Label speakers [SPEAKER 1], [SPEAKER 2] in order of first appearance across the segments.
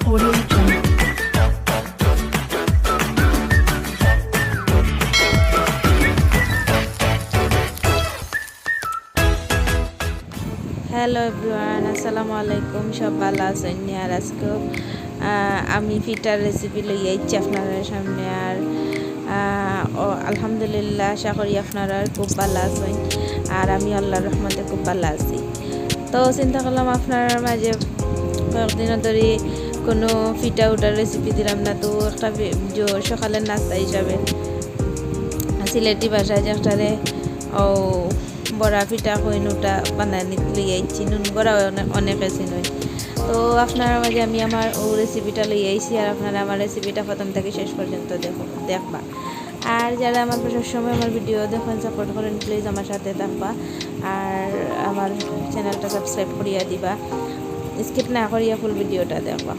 [SPEAKER 1] Audio Jungle.
[SPEAKER 2] Hello everyone, আসসালামু আলাইকুম। সব ভালো আছেন? আর আজকে আমি পিঠার রেসিপি লই আইছি আপনাদের সামনে। আর আলহামদুলিল্লাহ, আশা করি আপনারা খুব ভালো আছেন আর আমি আল্লাহর রহমতে খুব ভালো আছি। তো চিন্তা করলাম আপনার মাঝে কয়েকদিন ধরে কোনো পিঠা উঠার রেসিপি দিলাম না, তো একটা সকালের নাস্তা হিসাবে সিলেটি ভাষায় যে একটারে বড়া পিঠা কইন ওটা বানায় নিতে আইছি। নুন বড়া অনেক আছে নয়। তো আপনার মাঝে আমি আমার রেসিপিটা লই আইছি আর আপনারা আমার রেসিপিটা প্রথম থেকে শেষ পর্যন্ত দেখবা। আর যারা আমার সবসময় আমার ভিডিও দেখেন, সাপোর্ট করেন, প্লিজ আমার সাথে থাকবা আর আমার চ্যানেলটা সাবস্ক্রাইব করিয়া দিবা। স্কিপ না করিয়া ফুল ভিডিওটা দেখবা।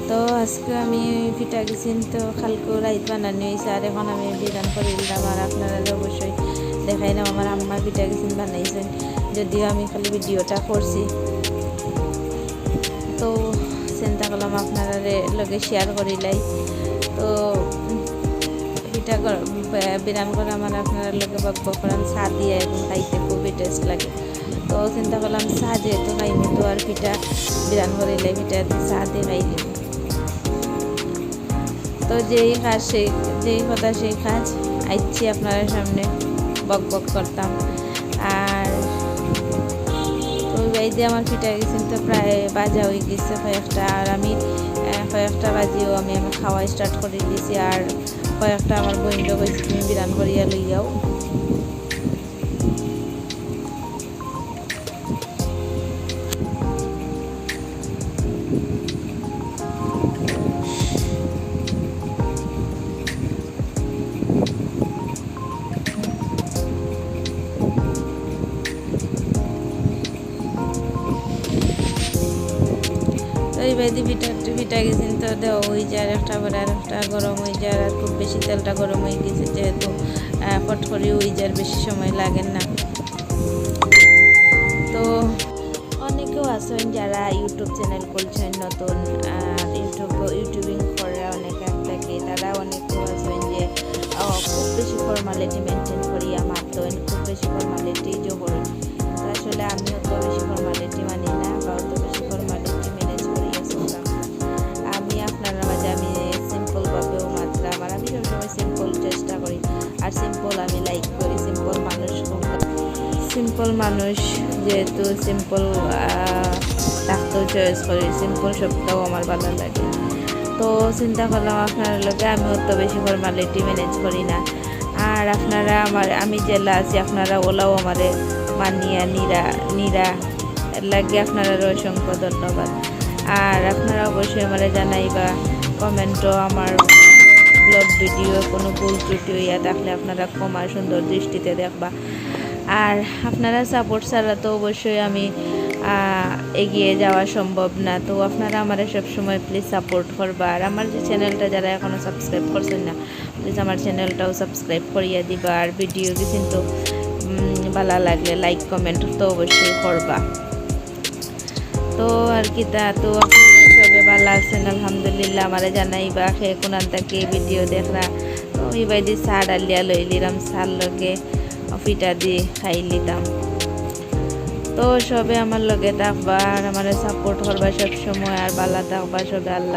[SPEAKER 2] তো আজকে আমি পিঠা গেছি, তো কালকে রাইত বানানো হয়েছে আর এখন আমি বিরান করে দিলাম। আর আপনারা অবশ্যই দেখাই না আমার আম্মা পিঠা গেছেন বানাইছেন, যদিও আমি খালি ভিডিওটা করছি। তো চিন্তা করলাম আপনারা লগে শেয়ার করিলাই। তো পিঠা বিরান করে আমার আপনারা লগে বক করান চা দিয়ে এবং খাইতে খুবই টেস্ট লাগে। তো চিন্তা করলাম চা যেহেতু খাইনি, তো আর পিঠা বিরান করিলাই, পিঠা চা দিয়ে খাইলি। তো যেই কথা সেই কাজ আইছি আপনার সামনে বক করতাম। আর ওই বাইদে আমার পিঠা গেছেন, তো প্রায় বাজা হয়ে গেছে কয়েকটা। আর আমি কয়েকটা বাজিও আমি খাওয়া স্টার্ট করে দিয়েছি। আর কয়েকটা আমার বইন্ড কইছি তুমি বিরান করিয়া লইয়াও। ওই বাইদি পিঠা গেছেন, তো দেওয়া হয়ে যায় আর একটা পরে আর একটা গরম হয়ে যায়। আর খুব বেশি তেলটা গরম হয়ে গেছে, যেহেতু ফট করে হয়ে যায়, বেশি সময় লাগে না। তো অনেকেও আছেন যারা ইউটিউব চ্যানেল করছেন নতুন, আর ইউটিউবিং করে অনেক থাকে, তারা অনেকেও আছেন যে খুব বেশি ফর্মালিটি মেনটেন করিয়া মারতেন, খুব বেশি ফর্মালিটি করেন। আসলে আমি অত বেশি ফর্মালিটি মানি না বা অত বেশি ফর্মালিটি মেনেজ করিয়া চলতাম। আমি আপনারা মাঝে আমি সিম্পলভাবেও মাত্রা আমার, আমি সবসময় সিম্পল চেষ্টা করি আর সিম্পল আমি লাইক করি। সিম্পল মানুষ যেহেতু সিম্পল থাকতেও চয়েস করি, সিম্পল সবটাও আমার ভালো লাগে। তো চিন্তা করলাম আপনার লগে আমি অত বেশি ফর্মালিটি ম্যানেজ করি না। আর আপনারা আমি জেলা আছি, আপনারা ওলাও আমারে মানিয়া নিরা লাগে, আপনারা অসংখ্য ধন্যবাদ। আর আপনারা অবশ্যই আমার জানাইবা কমেন্টও আমার ব্লগ ভিডিও কোনো ভুল ত্রুটি হইয়া থাকলে আপনারা কমার সুন্দর দৃষ্টিতে দেখবা। আর আপনারা সাপোর্ট ছাড়া তো অবশ্যই আমি এগিয়ে যাওয়া সম্ভব না। তো আপনারা আমার সবসময় প্লিজ সাপোর্ট করবা। আর আমার যে চ্যানেলটা যারা এখনও সাবস্ক্রাইব করছেন না, প্লিজ আমার চ্যানেলটাও সাবস্ক্রাইব করিয়া দিবা। আর ভিডিও কিন্তু ভালো লাগলে লাইক কমেন্ট তো অবশ্যই করবা। তো আর কি তো আপনারা সবে ভালো আছেন আলহামদুলিল্লাহ, আমার জানাইবা খেয়ে কোনান থেকে ভিডিও দেখরা। তো ওই বাইদি চা ডালিয়া লই লিলাম, চার লগে পিঠা দিয়ে খাই লিতাম। তো সবে আমার লগে থাকবা আর আমার সাপোর্ট করবা সব সময়, আর ভালো থাকবা সবে। আল্লাহ।